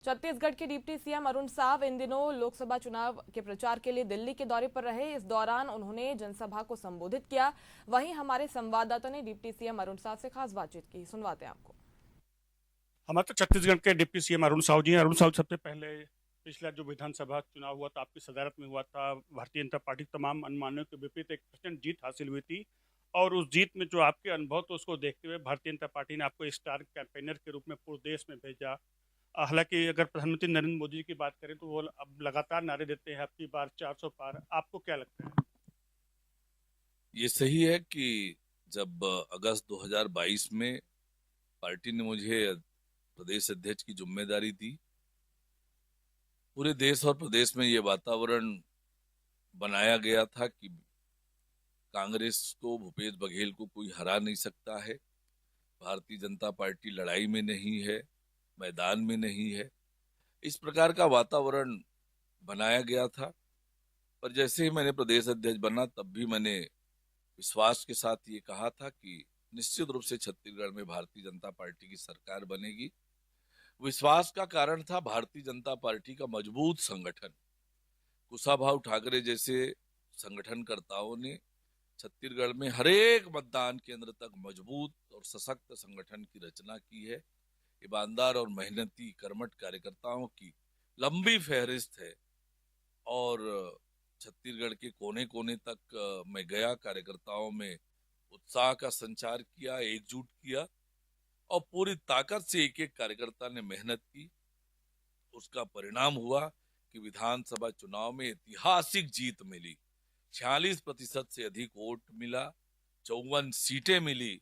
छत्तीसगढ़ के deputy CM Arun Sao इन दिनों लोकसभा चुनाव के प्रचार के लिए दिल्ली के दौरे पर रहे। इस दौरान उन्होंने जनसभा को संबोधित किया। वहीं हमारे संवाददाता ने डिप्टी सीएम अरुण साव से खास बातचीत की। सुनवाते हैं आपको। हमारे तो छत्तीसगढ़ के डिप्टी सीएम अरुण साहू जी हैं। अरुण साहू, सबसे पहले पिछला जो विधानसभा चुनाव हुआ था आपकी सदारत में हुआ था, भारतीय जनता पार्टी के तमाम अनुमानों के विपरीत एक प्रचंड जीत हासिल हुई थी। और उस जीत में जो आपके अनुभव तो उसको देखते हुए भारतीय जनता पार्टी ने आपको स्टार कैंपेनर के रूप में पूरे देश में भेजा। हालांकि अगर प्रधानमंत्री नरेंद्र मोदी जी की बात करें तो वो अब लगातार नारे देते हैं आपकी बार 400 पार। आपको क्या लगता है? ये सही है कि जब अगस्त 2022 में पार्टी ने मुझे प्रदेश अध्यक्ष की जिम्मेदारी दी, पूरे देश और प्रदेश में ये वातावरण बनाया गया था कि कांग्रेस को, भूपेश बघेल को कोई हरा नहीं सकता है। भारतीय जनता पार्टी लड़ाई में नहीं है, मैदान में नहीं है। इस प्रकार का वातावरण बनाया गया था। पर जैसे ही मैंने प्रदेश अध्यक्ष बना तब भी मैंने विश्वास के साथ ये कहा था कि निश्चित रूप से छत्तीसगढ़ में भारतीय जनता पार्टी की सरकार बनेगी। विश्वास का कारण था भारतीय जनता पार्टी का मजबूत संगठन। कुशाभाऊ ठाकरे जैसे संगठनकर्ताओं ने छत्तीसगढ़ में हरेक मतदान केंद्र तक मजबूत और सशक्त संगठन की रचना की है। ईमानदार और मेहनती कर्मठ कार्यकर्ताओं की लंबी फहरिस्त है। और छत्तीसगढ़ के कोने कोने तक मैं गया, कार्यकर्ताओं में उत्साह का संचार किया, एकजुट किया और पूरी ताकत से एक एक कार्यकर्ता ने मेहनत की। उसका परिणाम हुआ कि विधानसभा चुनाव में ऐतिहासिक जीत मिली। 46% से अधिक वोट मिला, 54 सीटें मिली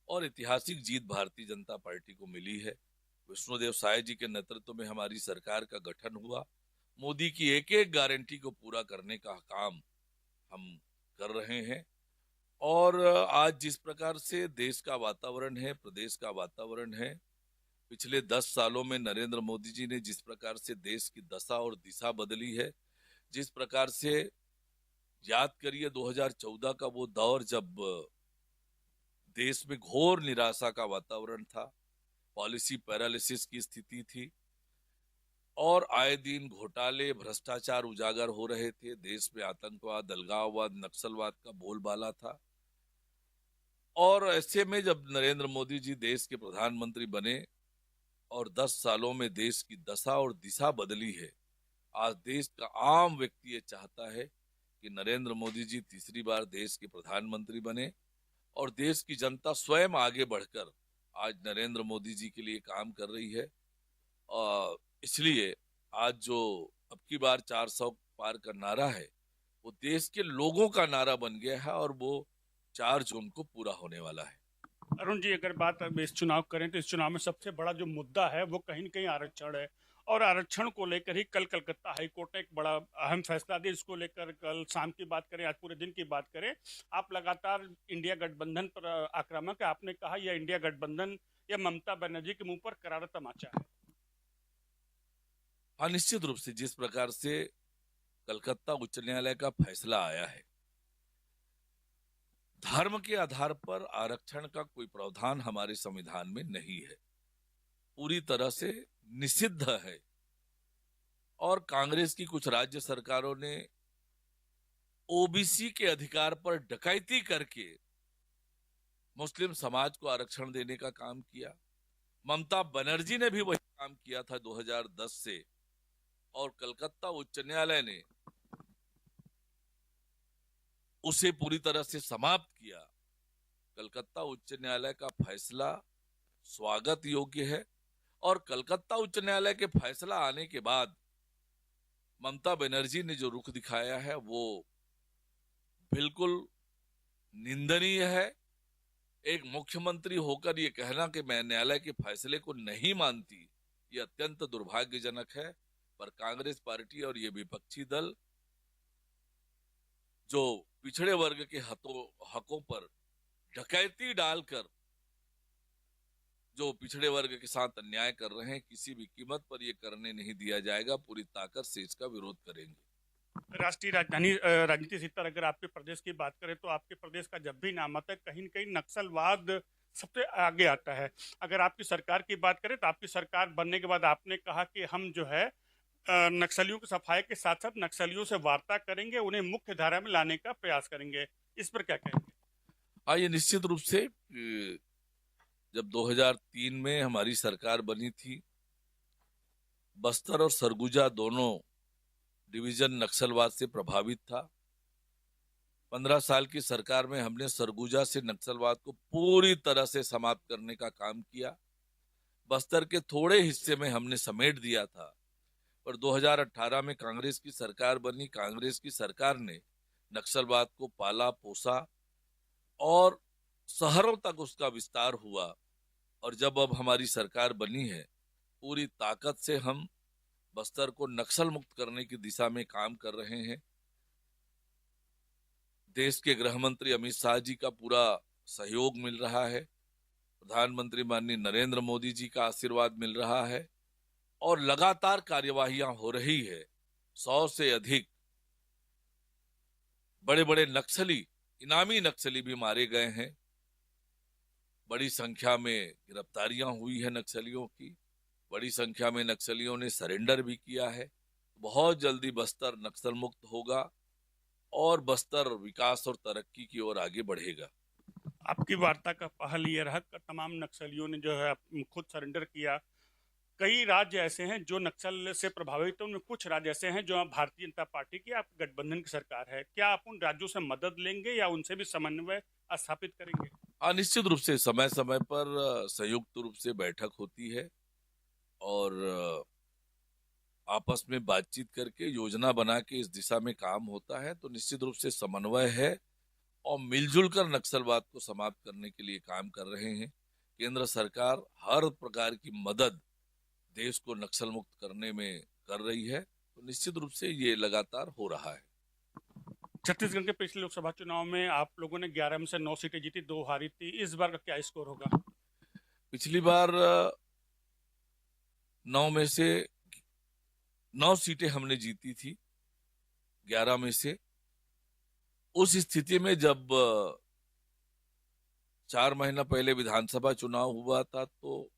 और ऐतिहासिक जीत भारतीय जनता पार्टी को मिली है। विष्णुदेव साय जी के नेतृत्व में हमारी सरकार का गठन हुआ। मोदी की एक एक गारंटी को पूरा करने का काम हम कर रहे हैं। और आज जिस प्रकार से देश का वातावरण है, प्रदेश का वातावरण है, पिछले 10 सालों में नरेंद्र मोदी जी ने जिस प्रकार से देश की दशा और दिशा बदली है, जिस प्रकार से याद करिए 2014 का वो दौर जब देश में घोर निराशा का वातावरण था, पॉलिसी पैरालिसिस की स्थिति थी और आए दिन घोटाले, भ्रष्टाचार उजागर हो रहे थे। देश में आतंकवाद, अलगाववाद, नक्सलवाद का बोलबाला था। और ऐसे में जब नरेंद्र मोदी जी देश के प्रधानमंत्री बने और 10 सालों में देश की दशा और दिशा बदली है, आज देश का आम व्यक्ति ये चाहता है कि नरेंद्र मोदी जी तीसरी बार देश के प्रधानमंत्री बने और देश की जनता स्वयं आगे बढ़कर आज नरेंद्र मोदी जी के लिए काम कर रही है। इसलिए आज जो अब की बार 400 पार का नारा है वो देश के लोगों का नारा बन गया है और वो 4 जून को पूरा होने वाला है। अरुण जी, अगर बात अब इस चुनाव करें तो इस चुनाव में सबसे बड़ा जो मुद्दा है वो कहीं न कहीं आरक्षण है। और आरक्षण को लेकर ही कल कलकत्ता हाईकोर्ट ने एक बड़ा अहम फैसला दिया। इसको लेकर कल शाम की बात करें, आज पूरे दिन की बात करें, आप लगातार इंडिया गठबंधन पर आक्रामक है। आपने कहा यह इंडिया गठबंधन या ममता बनर्जी के मुंह पर करारा तमाचा है। हाँ, निश्चित रूप से जिस प्रकार से कलकत्ता उच्च न्यायालय का फैसला आया है, धर्म के आधार पर आरक्षण का कोई प्रावधान हमारे संविधान में नहीं है, पूरी तरह से निषिद्ध है। और कांग्रेस की कुछ राज्य सरकारों ने ओबीसी के अधिकार पर डकैती करके मुस्लिम समाज को आरक्षण देने का काम किया। ममता बनर्जी ने भी वही काम किया था 2010 से और कलकत्ता उच्च न्यायालय ने उसे पूरी तरह से समाप्त किया। कलकत्ता उच्च न्यायालय का फैसला स्वागत योग्य है और कलकत्ता उच्च न्यायालय के फैसला आने के बाद ममता बनर्जी ने जो रुख दिखाया है वो बिल्कुल निंदनीय है। एक मुख्यमंत्री होकर ये कहना कि मैं न्यायालय के फैसले को नहीं मानती, ये अत्यंत दुर्भाग्यजनक है। पर कांग्रेस पार्टी और ये विपक्षी दल जो पिछड़े वर्ग के हकों पर डकैती डालकर जो पिछड़े वर्ग के साथ अन्याय कर रहे हैं, किसी भी कीमत पर ये करने नहीं दिया जाएगा। पूरी ताकत से इसका विरोध करेंगे। राष्ट्रीय राजधानी राजनीति से इतर अगर आपके प्रदेश की बात करें तो आपके प्रदेश का जब भी नाम आता है कहीं न कहीं नक्सलवाद सबसे आगे आता है। अगर आपकी सरकार की बात करें तो आपकी सरकार बनने के बाद आपने कहा कि हम जो है नक्सलियों की सफाई के साथ साथ नक्सलियों से वार्ता करेंगे, उन्हें मुख्य धारा में लाने का प्रयास करेंगे। इस पर क्या कहेंगे? हाँ, ये निश्चित रूप से जब 2003 में हमारी सरकार बनी थी, बस्तर और सरगुजा दोनों डिवीजन नक्सलवाद से प्रभावित था। 15 साल की सरकार में हमने सरगुजा से नक्सलवाद को पूरी तरह से समाप्त करने का काम किया। बस्तर के थोड़े हिस्से में हमने समेट दिया था, पर 2018 में कांग्रेस की सरकार बनी। कांग्रेस की सरकार ने नक्सलवाद को पाला पोसा और शहरों तक उसका विस्तार हुआ। और जब अब हमारी सरकार बनी है, पूरी ताकत से हम बस्तर को नक्सल मुक्त करने की दिशा में काम कर रहे हैं। देश के गृह मंत्री अमित शाह जी का पूरा सहयोग मिल रहा है, प्रधानमंत्री माननीय नरेंद्र मोदी जी का आशीर्वाद मिल रहा है और लगातार कार्यवाहियां हो रही है। 100 से अधिक बड़े बड़े नक्सली, इनामी नक्सली भी मारे गए हैं। बड़ी संख्या में गिरफ्तारियां हुई है नक्सलियों की। बड़ी संख्या में नक्सलियों ने सरेंडर भी किया है। बहुत जल्दी बस्तर नक्सल मुक्त होगा और बस्तर विकास और तरक्की की ओर आगे बढ़ेगा। आपकी वार्ता का पहल ये रहा कि तमाम नक्सलियों ने जो है खुद सरेंडर किया। कई राज्य ऐसे हैं जो नक्सल से प्रभावित हैं, उनमें कुछ राज्य ऐसे हैं जो भारतीय जनता पार्टी की आप गठबंधन की सरकार है। क्या आप उन राज्यों से मदद लेंगे या उनसे भी समन्वय स्थापित करेंगे? हाँ, निश्चित रूप से समय समय पर संयुक्त रूप से बैठक होती है और आपस में बातचीत करके योजना बना के इस दिशा में काम होता है। तो निश्चित रूप से समन्वय है और मिलजुल कर नक्सलवाद को समाप्त करने के लिए काम कर रहे हैं। केंद्र सरकार हर प्रकार की मदद देश को नक्सल मुक्त करने में कर रही है। तो निश्चित रूप से ये लगातार हो रहा है। छत्तीसगढ़ के पिछले लोकसभा चुनाव में आप लोगों ने 11 में से 9 सीटें जीती, 2 हारी थी। इस बार का क्या स्कोर होगा? पिछली बार 9 में से 9 सीटें हमने जीती थी 11 में से। उस स्थिति में जब 4 महीना पहले विधानसभा चुनाव हुआ था तो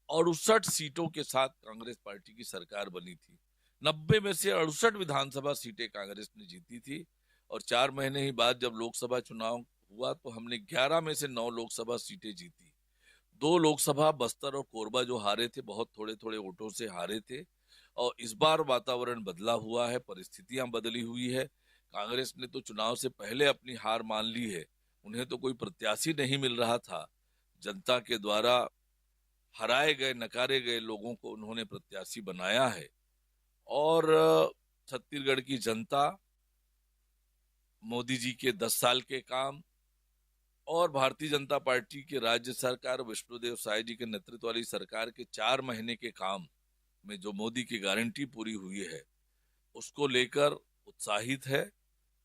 68 सीटों के साथ कांग्रेस पार्टी की सरकार बनी थी। 90 में से 68 विधानसभा सीटें कांग्रेस ने जीती थी और 4 महीने ही बाद जब लोकसभा चुनाव हुआ तो हमने 11 में से 9 लोकसभा सीटें जीती। 2 लोकसभा बस्तर और कोरबा जो हारे थे, बहुत थोड़े थोड़े वोटों से हारे थे। और इस बार वातावरण बदला हुआ है, परिस्थितियां बदली हुई है। कांग्रेस ने तो चुनाव से पहले अपनी हार मान ली है। उन्हें तो कोई प्रत्याशी नहीं मिल रहा था। जनता के द्वारा हराए गए, नकारे गए लोगों को उन्होंने प्रत्याशी बनाया है और छत्तीसगढ़ की जनता मोदी जी के 10 साल के काम और भारतीय जनता पार्टी की राज्य सरकार विष्णुदेव साय जी के नेतृत्व वाली सरकार के 4 महीने के काम में जो मोदी की गारंटी पूरी हुई है, उसको लेकर उत्साहित है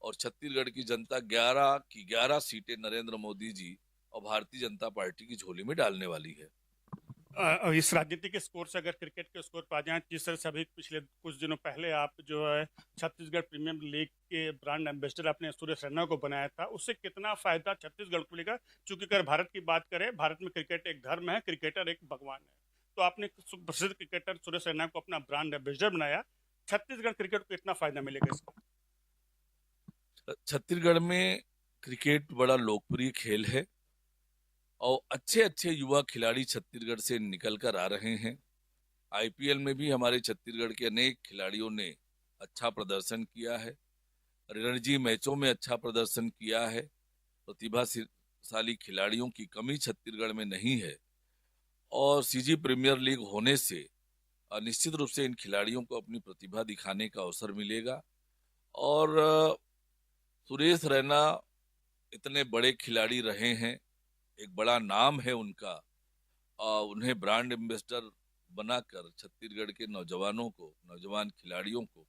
और छत्तीसगढ़ की जनता 11 की 11 सीटें नरेंद्र मोदी जी और भारतीय जनता पार्टी की झोली में डालने वाली है। इस राजनीतिक स्कोर से अगर क्रिकेट के स्कोर पर आ जाए, जिस तरह से अभी पिछले कुछ दिनों पहले आप जो है छत्तीसगढ़ प्रीमियर लीग के ब्रांड एम्बेसडर आपने सुरेश रैना को बनाया था, उससे कितना फायदा छत्तीसगढ़ को मिलेगा? चूंकि अगर भारत की बात करें, भारत में क्रिकेट एक धर्म है, क्रिकेटर एक भगवान है। तो आपने प्रसिद्ध क्रिकेटर सुरेश रैना को अपना ब्रांड एम्बेसडर बनाया। छत्तीसगढ़ क्रिकेट को कितना फायदा मिलेगा इसका? छत्तीसगढ़ में क्रिकेट बड़ा लोकप्रिय खेल है और अच्छे अच्छे युवा खिलाड़ी छत्तीसगढ़ से निकल कर आ रहे हैं। आईपीएल में भी हमारे छत्तीसगढ़ के अनेक खिलाड़ियों ने अच्छा प्रदर्शन किया है। रणजी मैचों में अच्छा प्रदर्शन किया है। प्रतिभाशाली खिलाड़ियों की कमी छत्तीसगढ़ में नहीं है और सीजी प्रीमियर लीग होने से निश्चित रूप से इन खिलाड़ियों को अपनी प्रतिभा दिखाने का अवसर मिलेगा। और सुरेश रैना इतने बड़े खिलाड़ी रहे हैं, एक बड़ा नाम है उनका, उन्हें ब्रांड एम्बेसडर बनाकर छत्तीसगढ़ के नौजवानों को, नौजवान खिलाड़ियों को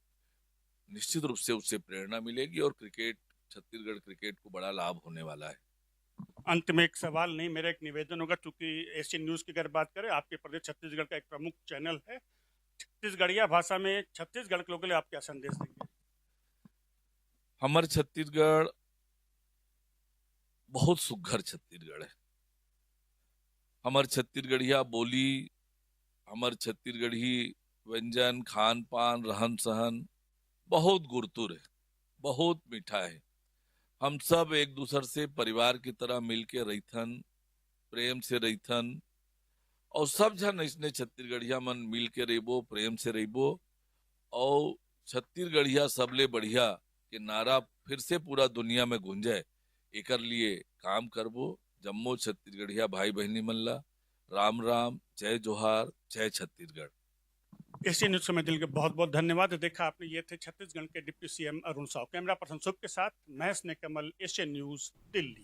निश्चित रूप से उससे प्रेरणा मिलेगी और छत्तीसगढ़ क्रिकेट को बड़ा लाभ होने वाला है। अंत में एक सवाल नहीं, मेरा एक निवेदन होगा, चूंकि एशियन न्यूज की अगर बात करें, आपके प्रदेश छत्तीसगढ़ का एक प्रमुख चैनल है, छत्तीसगढ़िया भाषा में छत्तीसगढ़ के लोगों के लिए आप क्या संदेश देंगे? हमारे छत्तीसगढ़ बहुत सुघर छत्तीसगढ़ है। हमार छत्तीसगढ़िया बोली, हमार छत्तीसगढ़ी व्यंजन, खान पान, रहन सहन बहुत गुरतुर है, बहुत मीठा है। हम सब एक दूसरे से परिवार की तरह मिल के रहीथन, प्रेम से रहीथन, और सब जन इसने छत्तीसगढ़िया मन मिल के रहिबो, प्रेम से रहिबो, और छत्तीसगढ़िया सबले बढ़िया के नारा फिर से पूरा दुनिया में गूंजे, एकर लिए काम करबो। जम्मो छत्तीसगढ़िया भाई बहनी मन ला राम राम, जय जोहार, जय छत्तीसगढ़। एशियन न्यूज में दिल के बहुत बहुत धन्यवाद। देखा आपने, ये थे छत्तीसगढ़ के deputy CM Arun Sao. Camera person Shubh के साथ महेश ने कमल, एशियन न्यूज, दिल्ली।